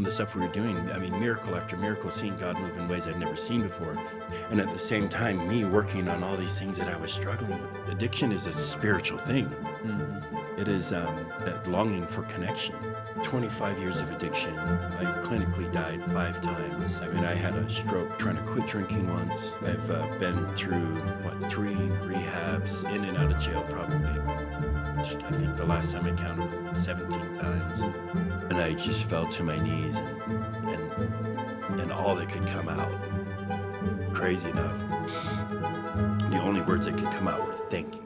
the stuff we were doing, I mean, miracle after miracle, seeing God move in ways I'd never seen before. And at the same time, me working on all these things that I was struggling with. Addiction is a spiritual thing. It is that longing for connection. 25 years of addiction. I clinically died 5 times. I mean, I had a stroke trying to quit drinking once. I've been through, 3 rehabs, in and out of jail probably. I think the last time I counted was 17 times. And I just fell to my knees and all that could come out, crazy enough, the only words that could come out were thank you.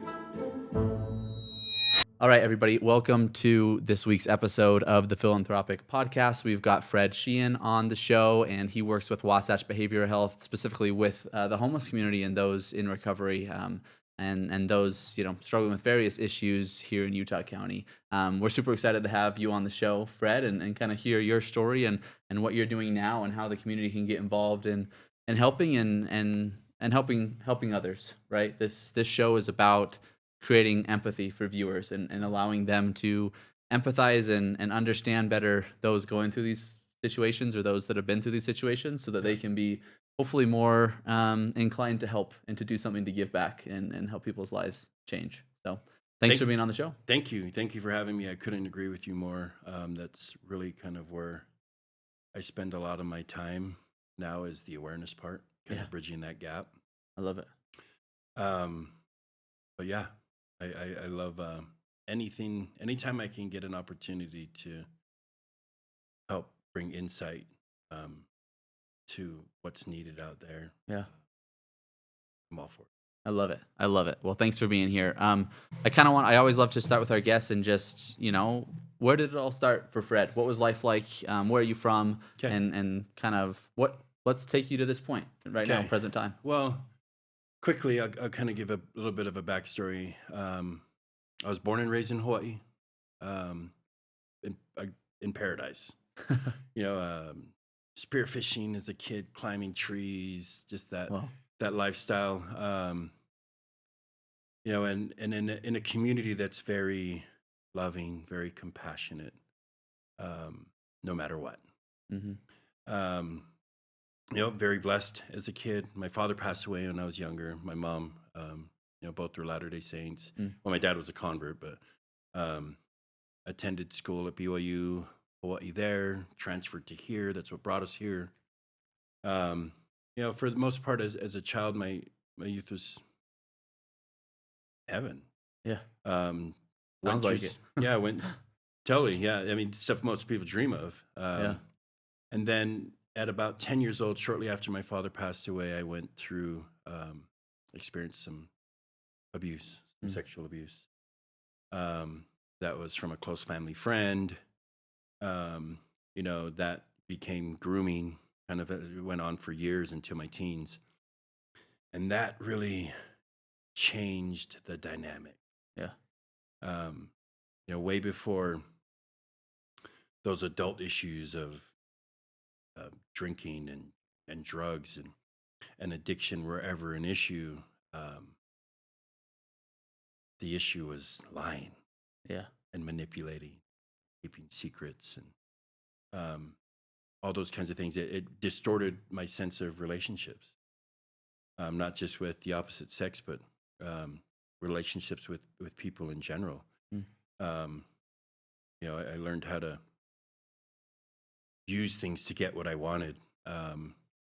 All right, everybody, welcome to this week's episode of the Philanthropic Podcast. We've got Fred Sheehan on the show, and he works with Wasatch Behavioral Health, specifically with the homeless community and those in recovery and those struggling with various issues here in Utah County. We're super excited to have you on the show, Fred, and kind of hear your story and what you're doing now and how the community can get involved in helping and helping others. Right? This show is about creating empathy for viewers and allowing them to empathize and understand better those going through these situations or those that have been through these situations so that they can be hopefully more inclined to help and to do something to give back and help people's lives change. So thanks for being on the show. Thank you. Thank you for having me. I couldn't agree with you more. That's really kind of where I spend a lot of my time now, is the awareness part, kind of bridging that gap. I love it. But yeah, I love anytime I can get an opportunity to help bring insight to what's needed out there. Yeah. I'm all for it. I love it. I love it. Well, thanks for being here. I always love to start with our guests and just, where did it all start for Fred? What was life like? Where are you from? Okay. And kind of let's take you to this point right now, present time. Well, quickly, I'll kind of give a little bit of a backstory. I was born and raised in Hawaii, in paradise. Spearfishing as a kid, climbing trees, just that lifestyle. And in a community that's very loving, very compassionate, no matter what. Mm-hmm. Very blessed as a kid. My father passed away when I was younger. My mom, both were Latter-day Saints. Well, my dad was a convert, but attended school at BYU, Hawaii there, transferred to here. That's what brought us here. For the most part, as a child, my youth was heaven. Yeah. Sounds like it. Yeah, totally. Yeah. I mean, stuff most people dream of. And then at about 10 years old, shortly after my father passed away, I went through, experienced some abuse, some sexual abuse. That was from a close family friend. That became grooming, kind of it went on for years into my teens. And that really changed the dynamic. Yeah. Way before those adult issues of drinking and drugs and addiction were ever an issue, the issue was lying. Yeah. And manipulating, keeping secrets, and all those kinds of things. It distorted my sense of relationships, not just with the opposite sex, but relationships with people in general. I learned how to use things to get what I wanted,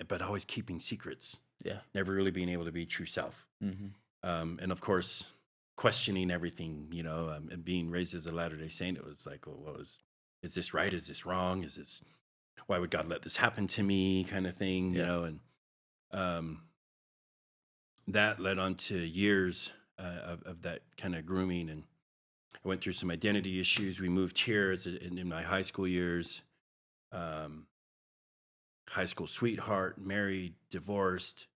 but always keeping secrets. Yeah. Never really being able to be true self. Mm-hmm. And of course, questioning everything, and being raised as a Latter-day Saint, it was like, is this right? Is this wrong? Why would God let this happen to me? Kind of thing, and that led on to years of that kind of grooming. And I went through some identity issues. We moved here in my high school years, high school sweetheart, married, divorced,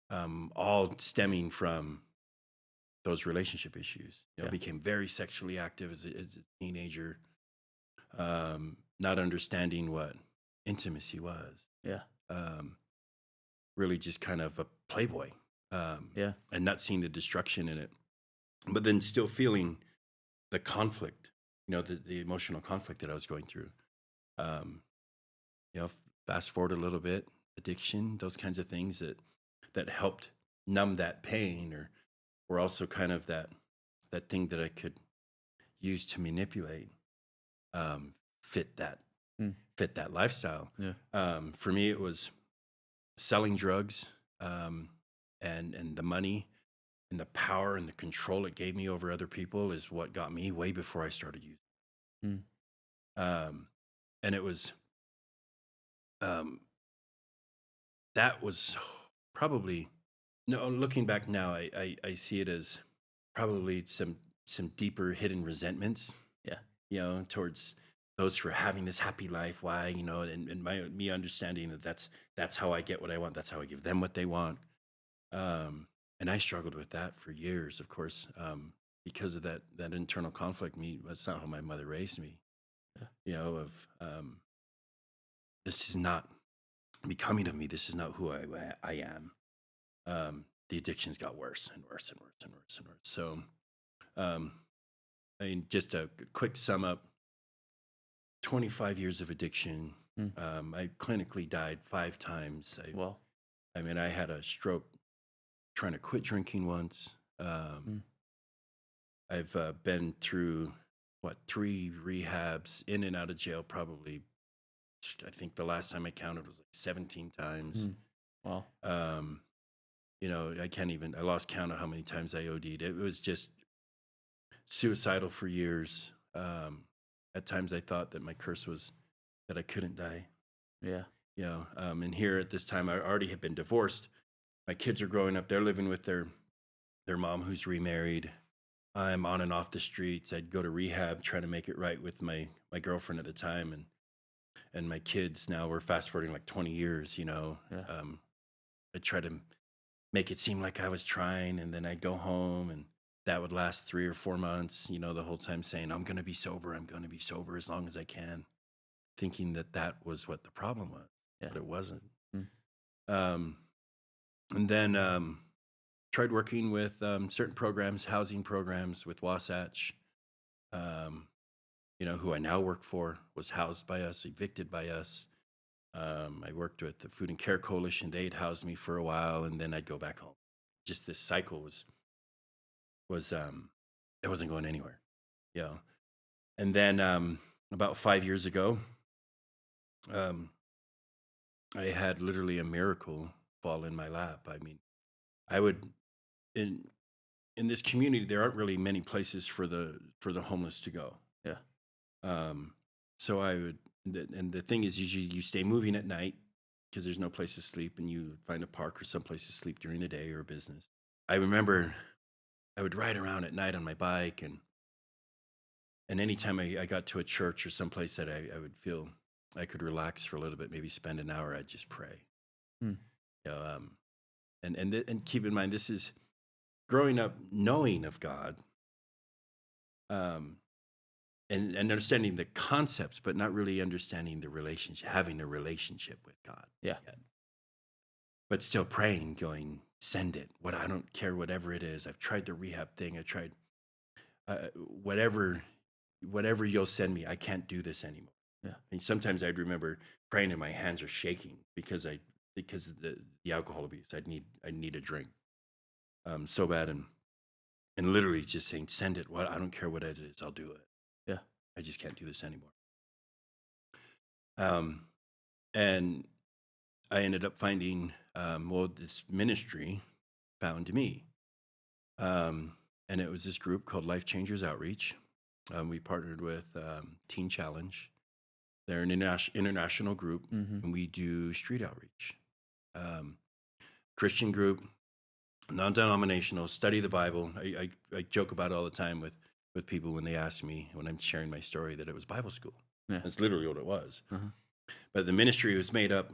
all stemming from those relationship issues. Became very sexually active as a teenager, not understanding what intimacy was. Yeah. Really just kind of a playboy, and not seeing the destruction in it, but then still feeling the conflict, the emotional conflict that I was going through. fast forward a little bit, addiction, those kinds of things that helped numb that pain, or were also kind of that thing that I could use to manipulate, um, fit that Mm. fit that lifestyle. Yeah. For me, it was selling drugs, um, and the money and the power and the control it gave me over other people is what got me way before I started using. Mm. And it was um, that was probably, no, looking back now, I see it as probably some deeper hidden resentments, Yeah. towards those who are having this happy life. Why, and me understanding that that's how I get what I want. That's how I give them what they want. And I struggled with that for years, of course, because of that internal conflict. That's not how my mother raised me. Yeah. This is not becoming of me. This is not who I am. The addictions got worse and worse and worse and worse and worse. So, I mean, just a quick sum up: 25 years of addiction. Mm. I clinically died 5 times. Well. I mean, I had a stroke trying to quit drinking once. I've been through 3 rehabs, in and out of jail. Probably, I think the last time I counted was like 17 times. Wow. I lost count of how many times I OD'd. It was just suicidal for years. At times I thought that my curse was that I couldn't die. Yeah. And here at this time, I already had been divorced. My kids are growing up. They're living with their mom, who's remarried. I'm on and off the streets. I'd go to rehab, trying to make it right with my girlfriend at the time, and my kids. Now we're fast forwarding like 20 years. Yeah. I try to make it seem like I was trying, and then I'd go home, and that would last 3 or 4 months. The whole time saying, "I'm going to be sober. I'm going to be sober as long as I can," thinking that was what the problem was, Yeah. but it wasn't. Mm. And then tried working with certain programs, housing programs with Wasatch, who I now work for, was housed by us, evicted by us. I worked with the Food and Care Coalition. They'd housed me for a while, and then I'd go back home. Just this cycle was it wasn't going anywhere. And then about 5 years ago, I had literally a miracle fall in my lap. I mean, I would in this community, there aren't really many places for the homeless to go. Yeah. So I would, and the thing is, usually you stay moving at night because there's no place to sleep, and you find a park or someplace to sleep during the day or a business. I remember I would ride around at night on my bike, and anytime I got to a church or someplace that I would feel I could relax for a little bit, maybe spend an hour, I'd just pray. Mm. And keep in mind, this is growing up knowing of God, and understanding the concepts, but not really understanding the relationship, having a relationship with God. Yeah. Yet. But still praying, going, "Send it. I don't care, whatever it is. I've tried the rehab thing. I tried whatever you'll send me. I can't do this anymore." Yeah. And sometimes I'd remember praying and my hands are shaking because of the alcohol abuse. I need a drink so bad, and literally just saying, "Send it. I don't care what it is. I'll do it. Yeah. I just can't do this anymore." And I ended up finding this ministry found me, and it was this group called Life Changers Outreach. We partnered with Teen Challenge. They're an international group, and we do street outreach. Christian group, non-denominational, study the Bible. I joke about it all the time with people when they ask me, when I'm sharing my story, that it was Bible school. Yeah. That's literally what it was. Uh-huh. But the ministry was made up,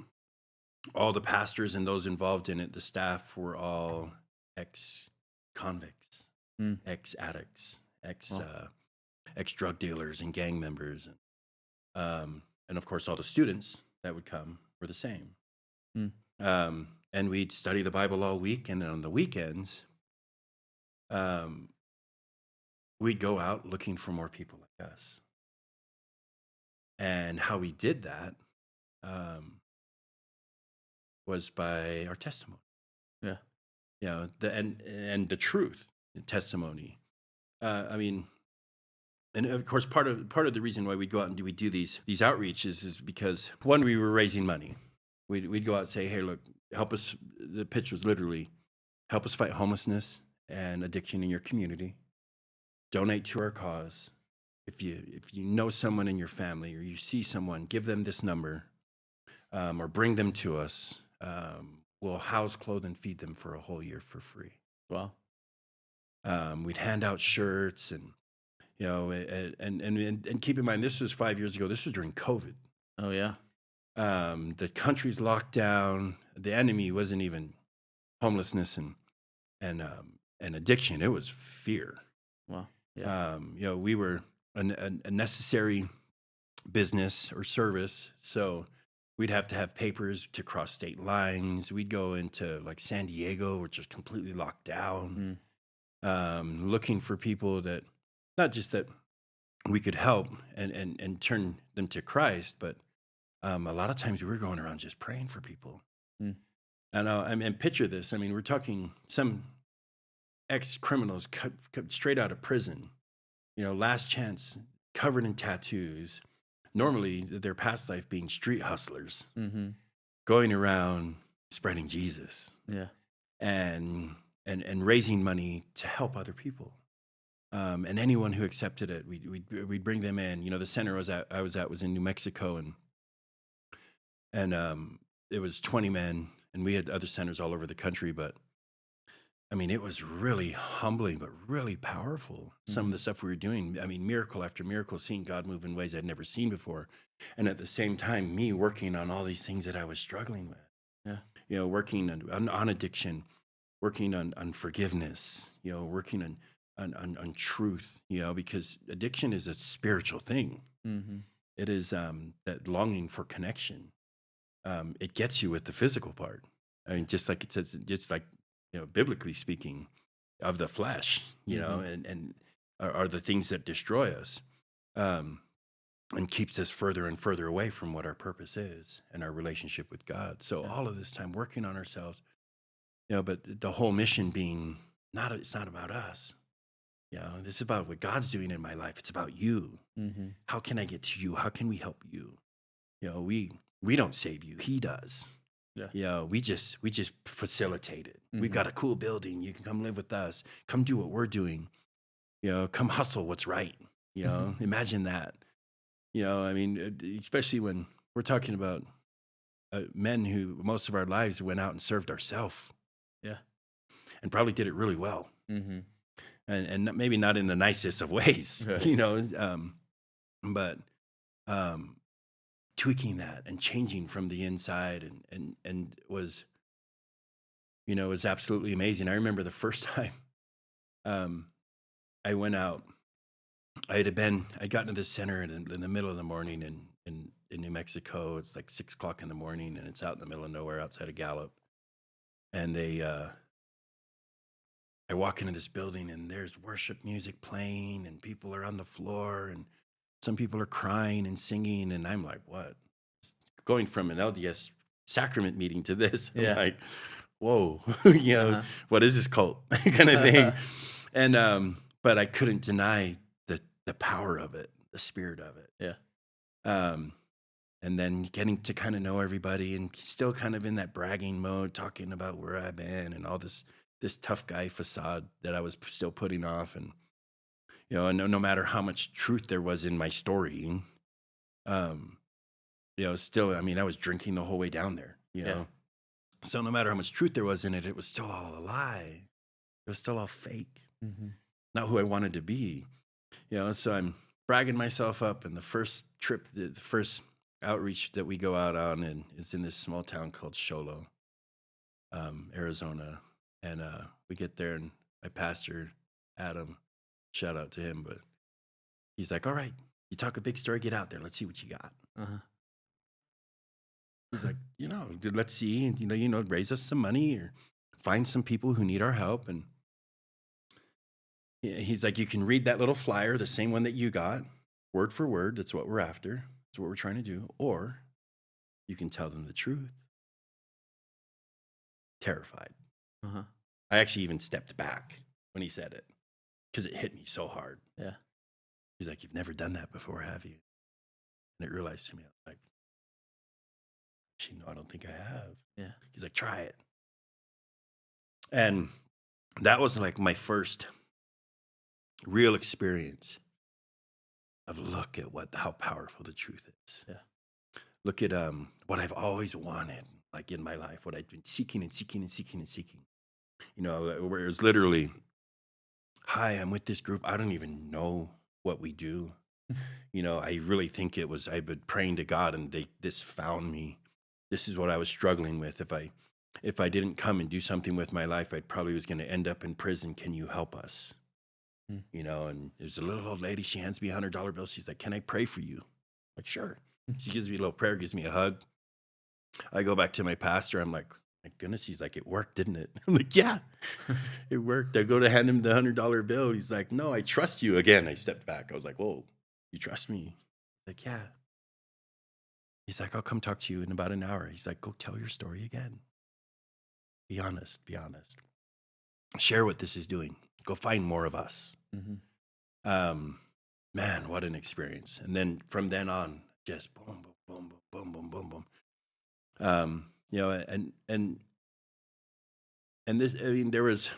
all the pastors and those involved in it, the staff were all ex-convicts, ex-addicts, ex-drug dealers and gang members. And of course, all the students that would come were the same. And we'd study the Bible all week, and then on the weekends, we'd go out looking for more people like us. And how we did that um, was by our testimony. Yeah. And the truth, the testimony. I mean, and of course, part of the reason why we go out and we do these outreaches is because one, we were raising money. We'd go out and say, hey, look, help us. The pitch was literally, help us fight homelessness and addiction in your community. Donate to our cause. If you know someone in your family or you see someone, give them this number, or bring them to us. We'll house, clothe, and feed them for a whole year for free. Wow. We'd hand out shirts and keep in mind, this was 5 years ago. This was during COVID. Oh yeah. The country's locked down. The enemy wasn't even homelessness and addiction. It was fear. Wow. Yeah. We were a necessary business or service, so we'd have to have papers to cross state lines. We'd go into like San Diego, which is completely locked down, looking for people that, not just that we could help and turn them to Christ, but a lot of times we were going around just praying for people. And picture this. I mean, we're talking some ex-criminals cut straight out of prison, last chance, covered in tattoos. Normally, their past life being street hustlers, going around spreading Jesus, and raising money to help other people. And anyone who accepted it, we'd bring them in. The center I was at was in New Mexico, and it was 20 men, and we had other centers all over the country. But I mean, it was really humbling, but really powerful. Some of the stuff we were doing, I mean, miracle after miracle, seeing God move in ways I'd never seen before. And at the same time, me working on all these things that I was struggling with. Yeah. Working on addiction, working on forgiveness, working on truth, because addiction is a spiritual thing. It is that longing for connection. It gets you with the physical part. I mean, just like it says, just like, biblically speaking, of the flesh, and are the things that destroy us, and keeps us further and further away from what our purpose is and our relationship with God. So all of this time working on ourselves, but the whole mission being it's not about us. This is about what God's doing in my life. It's about you. How can I get to you? How can we help you? We don't save you. He does. We just facilitate it. We've got a cool building. You can come live with us. Come do what we're doing. Come hustle what's right. Imagine that. I mean, especially when we're talking about men who most of our lives went out and served ourselves. And probably did it really well. And maybe not in the nicest of ways, but tweaking that and changing from the inside and was absolutely amazing. I remember the first time I went out, I'd gotten to this center in the middle of the morning in New Mexico. It's like 6 o'clock in the morning, and it's out in the middle of nowhere outside of Gallup. And I walk into this building, and there's worship music playing, and people are on the floor, and some people are crying and singing, and I'm like, what? Going from an LDS sacrament meeting to this, I'm like, whoa, what is this cult kind of thing? And but I couldn't deny the power of it, the spirit of it. And then getting to kind of know everybody, and still kind of in that bragging mode, talking about where I've been and all this tough guy facade that I was still putting off. And no matter how much truth there was in my story, still, I mean, I was drinking the whole way down there, So no matter how much truth there was in it, it was still all a lie. It was still all fake. Not who I wanted to be, So I'm bragging myself up. And the first outreach that we go out on and is in this small town called Sholo, Arizona. And we get there, and my pastor, Adam, shout out to him, but he's like, all right, you talk a big story, get out there. Let's see what you got. He's like, let's see, and, raise us some money or find some people who need our help. And he's like, you can read that little flyer, the same one that you got, word for word. That's what we're after. That's what we're trying to do. Or You can tell them the truth. Terrified. Uh-huh. I actually even stepped back when he said it because it hit me so hard. Yeah. He's like, "You've never done that before, have you?" And it realized to me, I was like, "Actually, no, I don't think I have." Yeah. He's like, "Try it." And that was like my first real experience of look at how powerful the truth is. Yeah. Look at what I've always wanted, like in my life, what I've been seeking and seeking and seeking and seeking. You know, where it was literally, "Hi, I'm with this group. I don't even know what we do." You know, I really think it was I've been praying to God, and this found me. This is what I was struggling with. If I didn't come and do something with my life, I probably was going to end up in prison. Can you help us? You know, and there's a little old lady. She hands me $100 bill. She's like, "Can I pray for you?" I'm like, "Sure." She gives me a little prayer, gives me a hug. I go back to my pastor. I'm like, "My goodness." He's like, "It worked, didn't it?" I'm like, "Yeah, it worked." I go to hand him the $100 bill. He's like, "No, I trust you." Again, I stepped back. I was like, "Whoa, you trust me?" Like, "Yeah." He's like, "I'll come talk to you in about an hour." He's like, "Go tell your story again. Be honest. Be honest. Share what this is doing. Go find more of us." Man, what an experience. And then from then on, just boom, boom, boom, boom, boom, boom, boom, boom. You know, and this, I mean, there was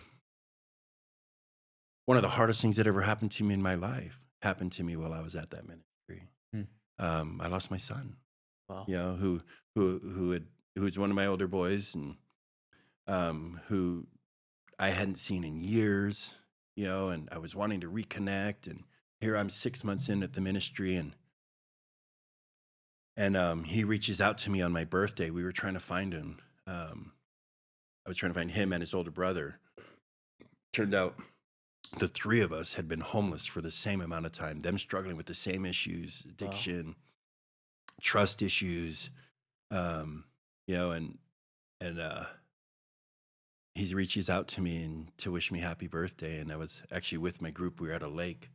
one of the hardest things that ever happened to me in my life happened to me while I was at that ministry. I lost my son. Wow. You know, who was one of my older boys, and who I hadn't seen in years. You know, and I was wanting to reconnect, and here I'm 6 months in at the ministry, and he reaches out to me on my birthday. We were trying to find him. I was trying to find him and his older brother. Turned out the three of us had been homeless for the same amount of time, them struggling with the same issues, addiction, trust issues, you know, and he reaches out to me and to wish me happy birthday. And I was actually with my group. We were at a lake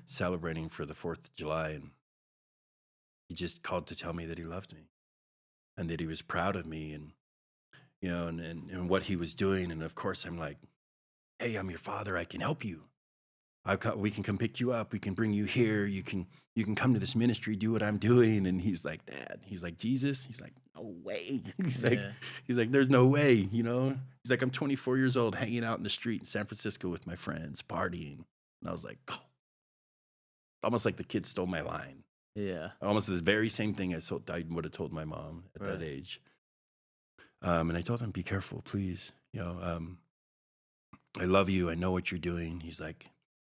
celebrating for the 4th of July. And he just called to tell me that he loved me and that he was proud of me, and, you know, and what he was doing. And of course I'm like, "Hey, I'm your father. I can help you. We can come pick you up. We can bring you here. You can come to this ministry, do what I'm doing." And he's like, "Dad," he's like, "Jesus," he's like, "No way." He's like, "There's no way," you know? He's like, "I'm 24 years old, hanging out in the street in San Francisco with my friends, partying." And I was like, oh. Almost like the kid stole my line. Yeah. Almost the very same thing I would have told my mom at that age. And I told him, "Be careful, please. You know, I love you. I know what you're doing." He's like,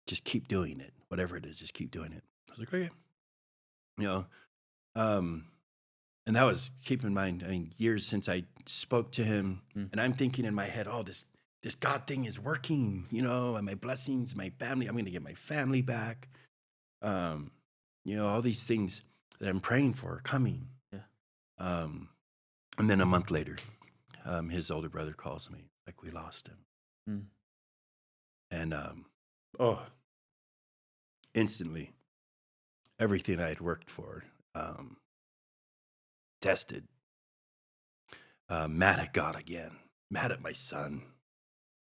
"Just keep doing it. Whatever it is, just keep doing it." I was like, "Okay." You know, and that was, keep in mind, I mean, years since I spoke to him, and I'm thinking in my head, "Oh, this God thing is working, you know, and my blessings, my family, I'm going to get my family back." You know, all these things that I'm praying for are coming. Yeah. And then a month later, his older brother calls me, like, "We lost him." And, instantly, everything I had worked for, tested, mad at God again, mad at my son,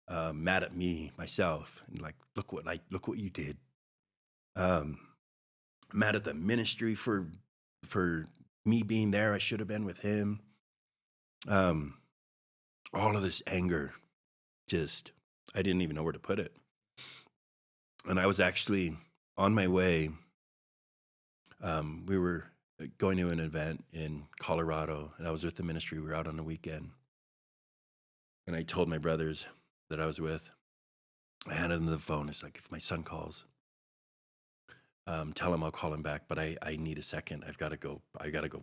mad at me, myself, and like, look what you did. Mad at the ministry for me being there. I should have been with him. All of this anger, just, I didn't even know where to put it. And I was actually on my way. We were going to an event in Colorado, and I was with the ministry. We were out on the weekend. And I told my brothers that I was with, I handed them the phone. It's like, "If my son calls, tell him I'll call him back, but I need a second. I gotta go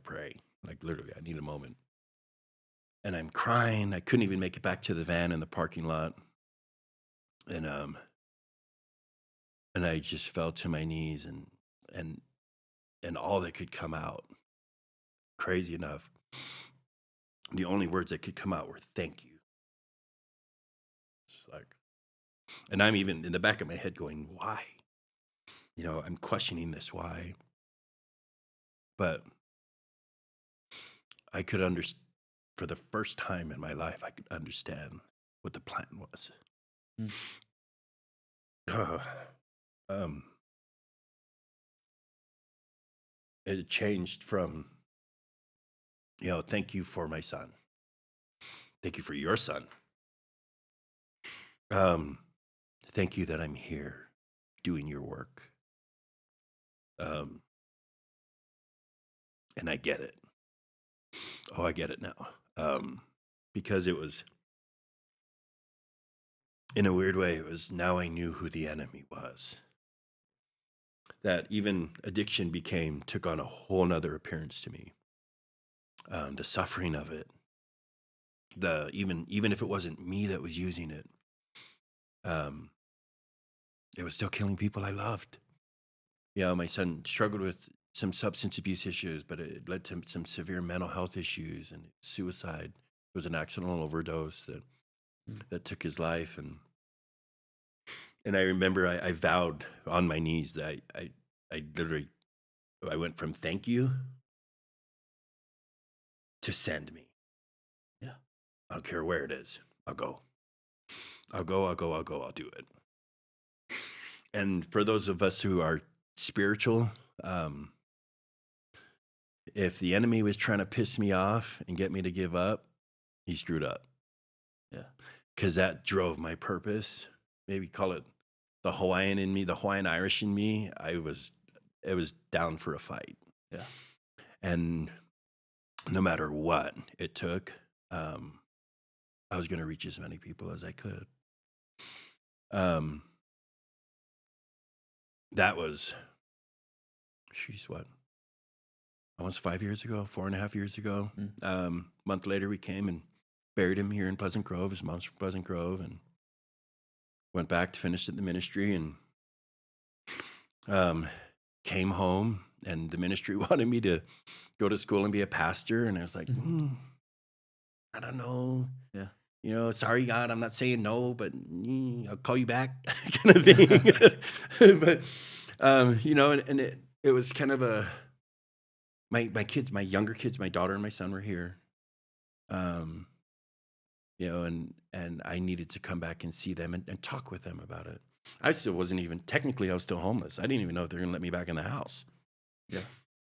pray. Like, literally, I need a moment." And I'm crying. I couldn't even make it back to the van in the parking lot. And I just fell to my knees, and all that could come out, crazy enough, the only words that could come out were, "Thank you." It's like, and I'm even in the back of my head going, why? You know, I'm questioning this, why? But I could understand, for the first time in my life, I could understand what the plan was. Mm. um, it changed from, thank you for my son. Thank you for your son. Um, Thank you that I'm here doing your work. And I get it. Oh, I get it now. Because it was, in a weird way, it was now I knew who the enemy was. That even addiction took on a whole nother appearance to me. The suffering of it. Even if it wasn't me that was using it, it was still killing people I loved. My son struggled with some substance abuse issues, but it led to some severe mental health issues and suicide. It was an accidental overdose that took his life. And I remember I vowed on my knees that I literally, I went from thank you to send me. Yeah. I don't care where it is. I'll go. I'll do it. And for those of us who are spiritual, if the enemy was trying to piss me off and get me to give up, he screwed up. Yeah. Because that drove my purpose. Maybe call it the Hawaiian in me, the Hawaiian Irish in me. It was down for a fight. Yeah. And no matter what it took, I was going to reach as many people as I could. That was, what? Almost 5 years ago, 4.5 years ago. Month later, we came and buried him here in Pleasant Grove. His mom's from Pleasant Grove, and went back to finish the ministry, and came home. And the ministry wanted me to go to school and be a pastor, and I was like, I don't know. Yeah. Sorry, God, I'm not saying no, but I'll call you back, kind of thing. But and it was kind of my kids, my younger kids, my daughter and my son were here. And I needed to come back and see them and talk with them about it. I still wasn't even, technically I was still homeless. I didn't even know if they were going to let me back in the house. Yeah.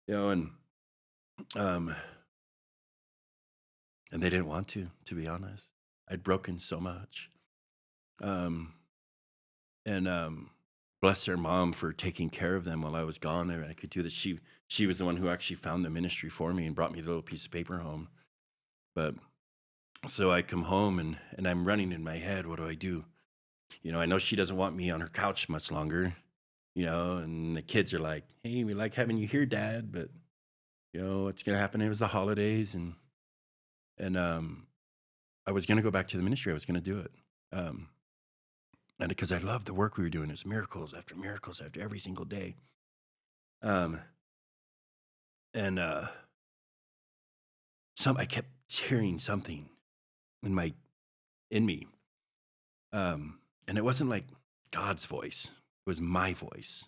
And they didn't want to be honest. I'd broken so much. Bless their mom for taking care of them while I was gone. And I could do that. She was the one who actually found the ministry for me and brought me the little piece of paper home. But so I come home and I'm running in my head. What do I do? I know she doesn't want me on her couch much longer, and the kids are like, hey, we like having you here, Dad, but what's going to happen? It was the holidays, and I was going to go back to the ministry. I was going to do it. And because I loved the work we were doing. It was miracles after every single day. I kept hearing something in me. And it wasn't like God's voice. It was my voice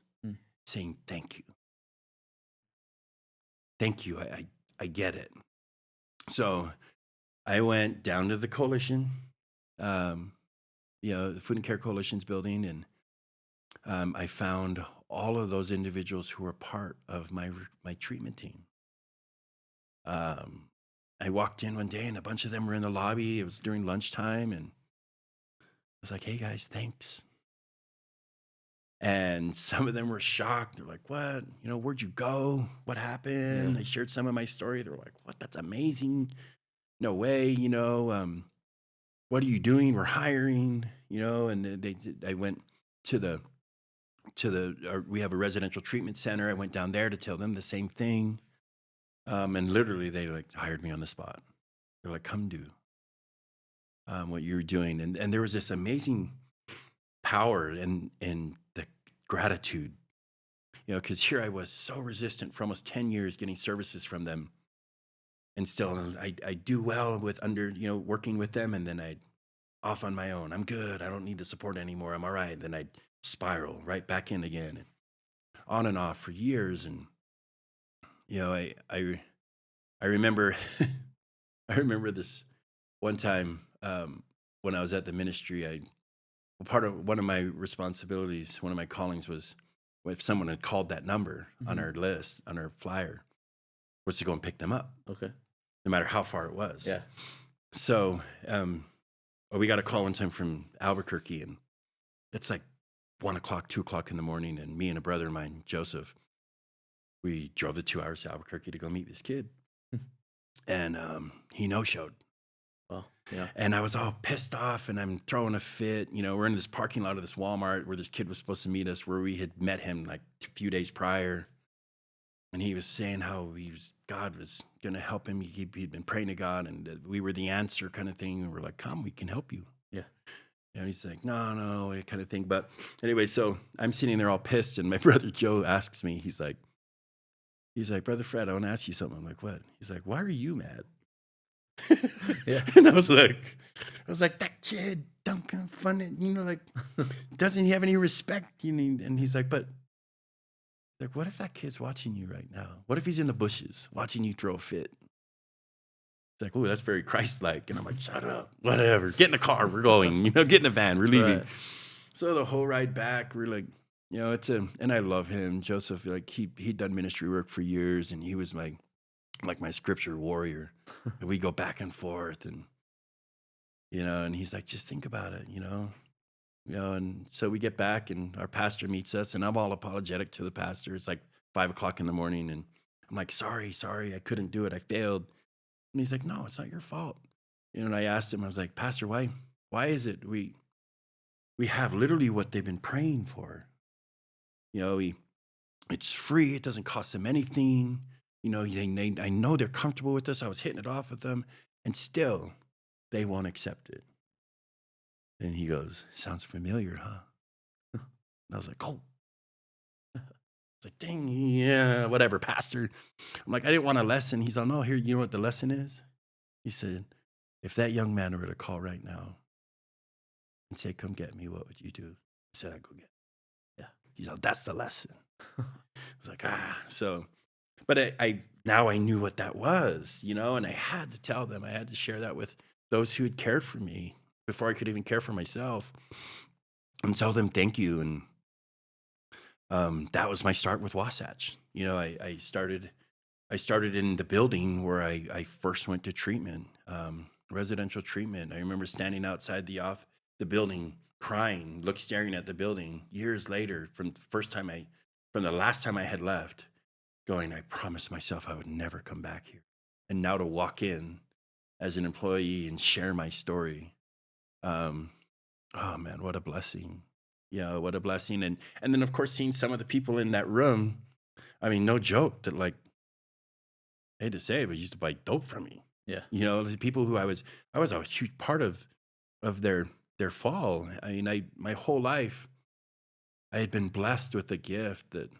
saying, thank you. Thank you. I get it. So I went down to the coalition, the Food and Care Coalition's building, and I found all of those individuals who were part of my treatment team. I walked in one day and a bunch of them were in the lobby. It was during lunchtime, and I was like, hey guys, thanks. And some of them were shocked. They're like, what? Where'd you go? What happened? I shared some of my story. They were like, what? That's amazing. No way, what are you doing? We're hiring, and I went to we have a residential treatment center. I went down there to tell them the same thing. And literally they hired me on the spot. They're like, come do what you're doing. And there was this amazing power in the gratitude, because here I was so resistant for almost 10 years getting services from them. And still I do well with working with them. And then I'd off on my own. I'm good. I don't need the support anymore. I'm all right. Then I'd spiral right back in again, and on and off for years. And I remember I remember this one time when I was at the ministry. Part of one of my responsibilities, one of my callings was if someone had called that number on our list, on our flyer, was to go and pick them up. Okay. No matter how far it was. Yeah. So we got a call one time from Albuquerque, and it's like 1 o'clock, 2 o'clock in the morning, and me and a brother of mine, Joseph, we drove the 2 hours to Albuquerque to go meet this kid. And he no-showed. Well, yeah. And I was all pissed off, and I'm throwing a fit. We're in this parking lot of this Walmart where this kid was supposed to meet us, where we had met him like a few days prior. And he was saying how God was going to help him. He'd been praying to God, and we were the answer kind of thing. And we're like, come, we can help you. Yeah. And he's like, no, kind of thing. But anyway, so I'm sitting there all pissed, and my brother Joe asks me, he's like, Brother Fred, I want to ask you something. I'm like, what? He's like, why are you mad? Yeah. And I was like, that kid, don't confund it, doesn't he have any respect? And he's like, but what if that kid's watching you right now? What if he's in the bushes watching you throw a fit? It's like, oh, that's very Christ-like. And I'm like, shut up, whatever. Get in the car, we're going. Get in the van, we're leaving. Right. So the whole ride back, we're like, and I love him, Joseph. Like he'd done ministry work for years, and he was my scripture warrior. And we go back and forth, and and he's like, just think about it, and so we get back, and our pastor meets us, and I'm all apologetic to the pastor. It's like 5 o'clock in the morning, and I'm like, sorry, I couldn't do it, I failed. And he's like, no, it's not your fault. And I asked him, I was like, Pastor, why is it we have literally what they've been praying for? It's free, it doesn't cost them anything. I know they're comfortable with us. I was hitting it off with them, and still they won't accept it. And he goes, sounds familiar, huh? And I was like, oh. It's like, dang, yeah, whatever, pastor. I'm like, I didn't want a lesson. He's like, no, here, you know what the lesson is? He said, if that young man were to call right now and say, come get me, what would you do? I said, I'd go get him. Yeah. He's like, that's the lesson. I was like, so, but now I knew what that was, and I had to tell them, I had to share that with those who had cared for me before I could even care for myself, and tell them thank you. And that was my start with Wasatch. I started in the building where I first went to treatment, residential treatment. I remember standing outside the building crying, staring at the building years later from the last time I had left, going, I promised myself I would never come back here. And now to walk in as an employee and share my story. Oh man, what a blessing. What a blessing. And then of course, seeing some of the people in that room, I mean, no joke that I hate to say it, but used to buy dope from me. Yeah. The people who I was a huge part of their fall. I mean, my whole life, I had been blessed with the gift that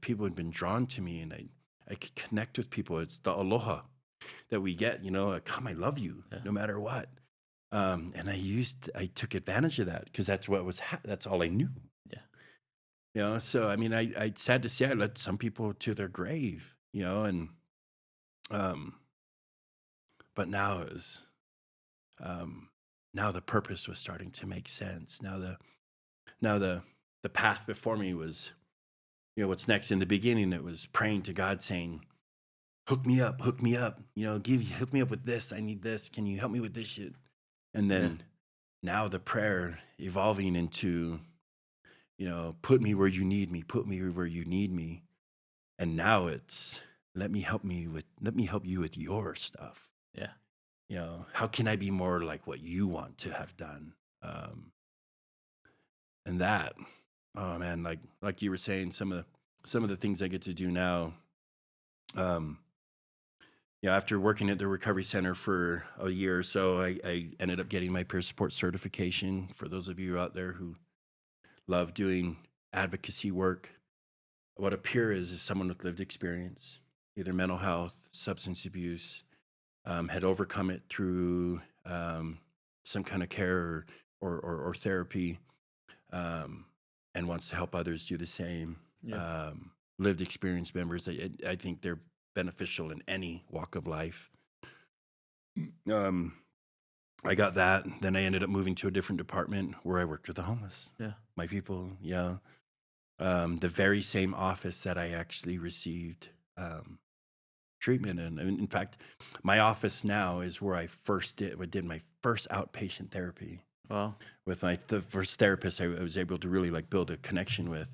people had been drawn to me, and I could connect with people. It's the aloha that we get, come, I love you, no matter what. And I took advantage of that because that's what that's all I knew. Yeah. So, I mean, I sad to say I led some people to their grave, and, but now it was, now the purpose was starting to make sense. Now the path before me was, what's next. In the beginning, it was praying to God saying, hook me up, hook me up, hook me up with this. I need this. Can you help me with this shit? And then now the prayer evolving into, put me where you need me, put me where you need me. And now it's, let me help you with your stuff. Yeah. How can I be more like what you want to have done? And that, oh man, like you were saying, some of the things I get to do now, after working at the recovery center for a year or so, I ended up getting my peer support certification. For those of you out there who love doing advocacy work, what a peer is someone with lived experience, either mental health, substance abuse, had overcome it through some kind of care or therapy, and wants to help others do the same. Yeah. Lived experience members, I think they're beneficial in any walk of life. Um, I got that. Then I ended up moving to a different department where I worked with the homeless. Yeah. My people, yeah. The very same office that I actually received treatment in. And in fact, my office now is where I did my first outpatient therapy Wow. with the first therapist I was able to really like build a connection with,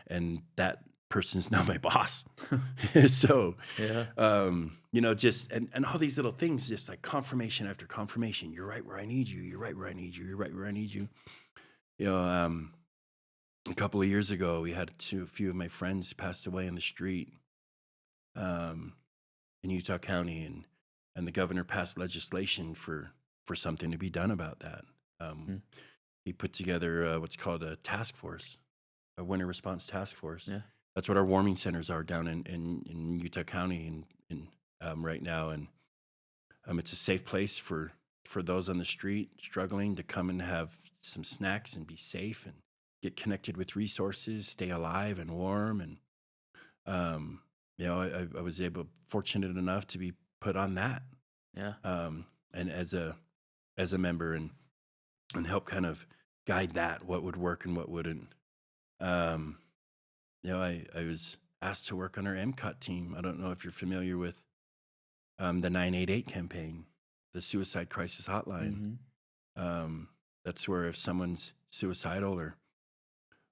and that person's now my boss. So, Yeah. just and all these little things, just like confirmation after confirmation. You're right where I need you. You're right where I need you. You're right where I need you. A couple of years ago, we had a few of my friends passed away in the street in Utah County, and the governor passed legislation for something to be done about that. Mm. He put together what's called a task force, a winter response task force. Yeah. That's what our warming centers are down in Utah County right now, and it's a safe place for those on the street struggling to come and have some snacks and be safe and get connected with resources, stay alive and warm. And I was fortunate enough to be put on that, Yeah. and as a member and help kind of guide that, what would work and what wouldn't. I was asked to work on our MCOT team. I don't know if you're familiar with the 988 campaign, the suicide crisis hotline. Mm-hmm. That's where if someone's suicidal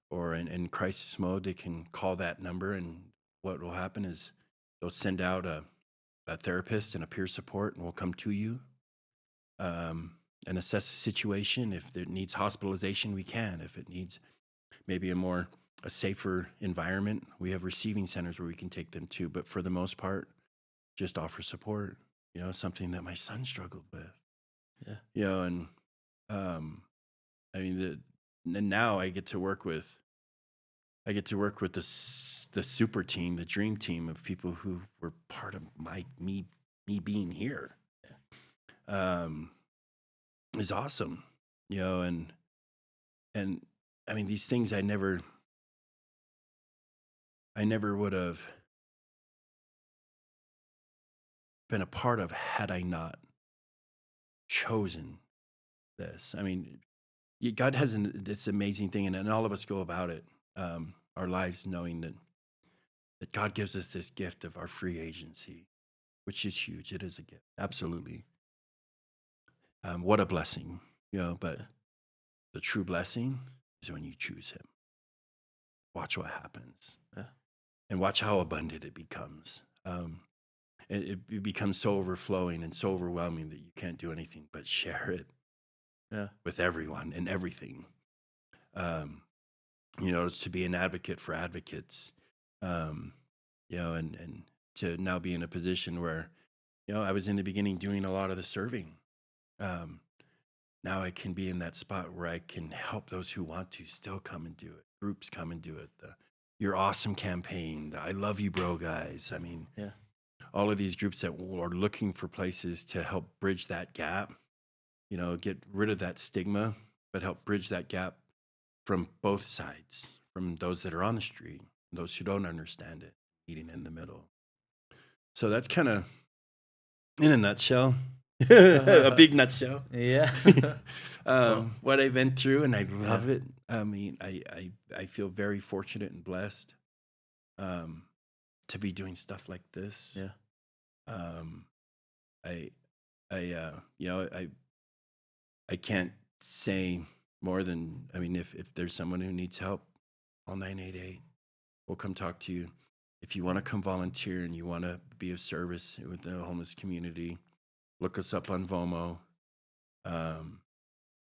or in crisis mode, they can call that number, and what will happen is they'll send out a therapist and a peer support, and we'll come to you and assess the situation. If it needs hospitalization, we can. If it needs maybe a safer environment, we have receiving centers where we can take them to. But for the most part, just offer support. Something that my son struggled with. Yeah. And and now I get to work with the super team, the dream team of people who were part of me being here. Yeah. Is awesome, and I mean, these things I never would have been a part of had I not chosen this. I mean, God has this amazing thing, and all of us go about it, our lives knowing that God gives us this gift of our free agency, which is huge. It is a gift, absolutely. What a blessing, but the true blessing is when you choose Him. Watch what happens. Yeah. And watch how abundant it becomes. It becomes so overflowing and so overwhelming that you can't do anything but share it with everyone and everything. It's to be an advocate for advocates, and to now be in a position where, I was in the beginning doing a lot of the serving. Now I can be in that spot where I can help those who want to still come and do it. Groups come and do it. Your awesome campaign, the I love you, bro, guys. I mean, all of these groups that are looking for places to help bridge that gap, get rid of that stigma, but help bridge that gap from both sides, from those that are on the street, those who don't understand it, meeting in the middle. So that's kind of, in a nutshell, a big nutshell. Yeah. What I've been through, and I love it. I mean, I feel very fortunate and blessed to be doing stuff like this. I can't say more than, I mean, if there's someone who needs help, call 988. We'll come talk to you. If you want to come volunteer and you want to be of service with the homeless community, look us up on VOMO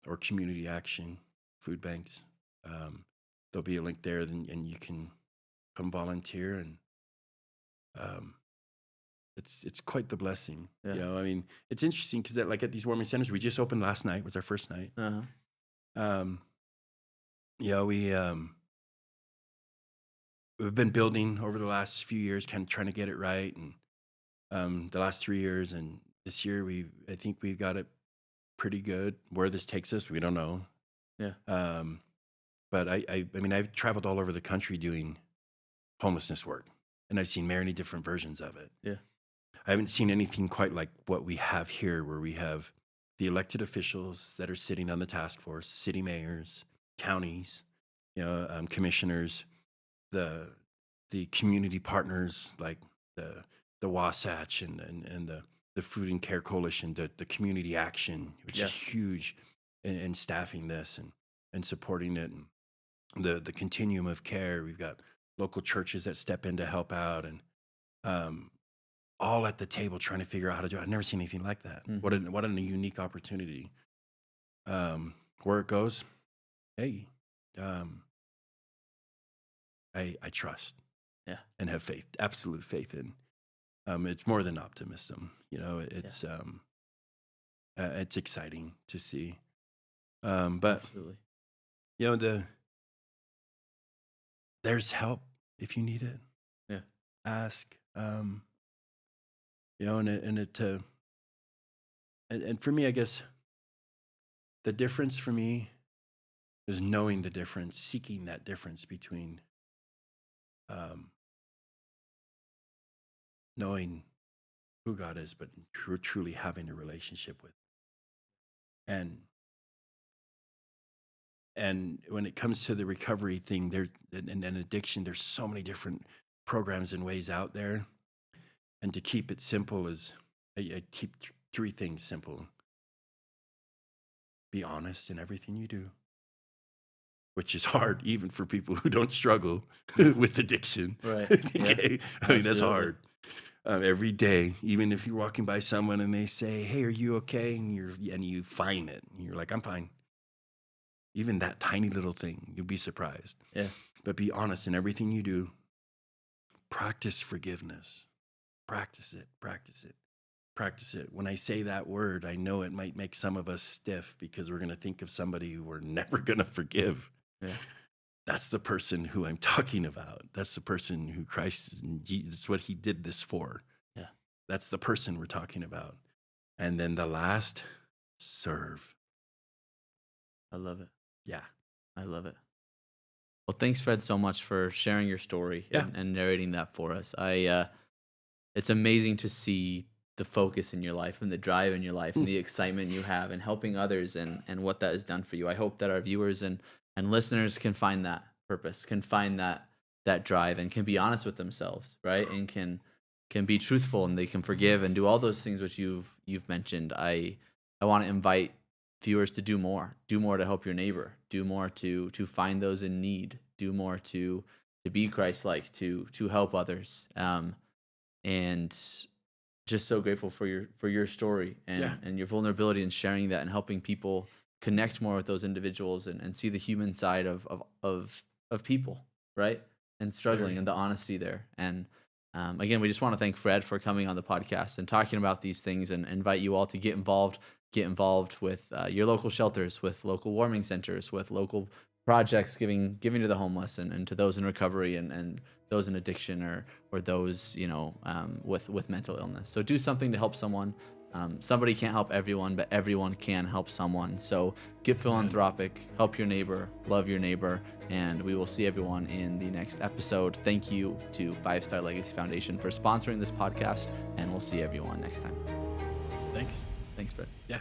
or Community Action, food banks. There'll be a link there, and you can come volunteer, and it's quite the blessing. I mean, it's interesting because at these warming centers, we just opened last night, was our first night. We've been building over the last few years, kind of trying to get it right, and the last 3 years, and this year I think we've got it pretty good. Where this takes us, we don't know. But I mean, I've traveled all over the country doing homelessness work, and I've seen many different versions of it. I haven't seen anything quite like what we have here, where we have the elected officials that are sitting on the task force, city mayors, counties, commissioners, the community partners like the Wasatch and the Food and Care Coalition, the Community Action, which is huge in staffing this and supporting it, and the continuum of care. We've got local churches that step in to help out, and all at the table trying to figure out how to do it. I've never seen anything like that. Mm-hmm. What a unique opportunity. Where it goes, hey, I trust and have faith, absolute faith in. It's more than optimism. It's it's exciting to see. But Absolutely. There's help if you need it. Yeah. Ask. And for me, I guess the difference for me is knowing the difference, seeking that difference between knowing who God is, but truly having a relationship with. And when it comes to the recovery thing, and addiction, there's so many different programs and ways out there. And to keep it simple is, I keep three things simple. Be honest in everything you do, which is hard even for people who don't struggle with addiction. Right. Okay? Yeah. I mean, that's hard. Every day, even if you're walking by someone and they say, "Hey, are you okay?" and you find it, and you're like, "I'm fine." Even that tiny little thing, you'll be surprised. Yeah. But be honest in everything you do. Practice forgiveness. Practice it. Practice it. Practice it. When I say that word, I know it might make some of us stiff because we're going to think of somebody who we're never going to forgive. Yeah. That's the person who I'm talking about. That's the person who Christ, that's what he did this for. Yeah. That's the person we're talking about. And then the last, serve. I love it. Yeah. I love it. Well, thanks, Fred, so much for sharing your story and narrating that for us. It's amazing to see the focus in your life and the drive in your life and the excitement you have and helping others and what that has done for you. I hope that our viewers and listeners can find that purpose, can find that drive, and can be honest with themselves, right? And can be truthful, and they can forgive and do all those things which you've mentioned. I want to invite viewers to do more to help your neighbor, do more to find those in need, do more to be Christ-like, to help others. And just so grateful for your story and your vulnerability in sharing that and helping people connect more with those individuals and see the human side of people, right? And struggling and the honesty there. And again, we just want to thank Fred for coming on the podcast and talking about these things, and invite you all to get involved with your local shelters, with local warming centers, with local projects giving to the homeless and to those in recovery and those in addiction or those with mental illness. So do something to help someone. Somebody can't help everyone, but everyone can help someone. So get philanthropic, help your neighbor, love your neighbor, and we will see everyone in the next episode. Thank you to 5 Star Legacy Foundation for sponsoring this podcast, and we'll see everyone next time. Thanks. Thanks, Fred. Yeah.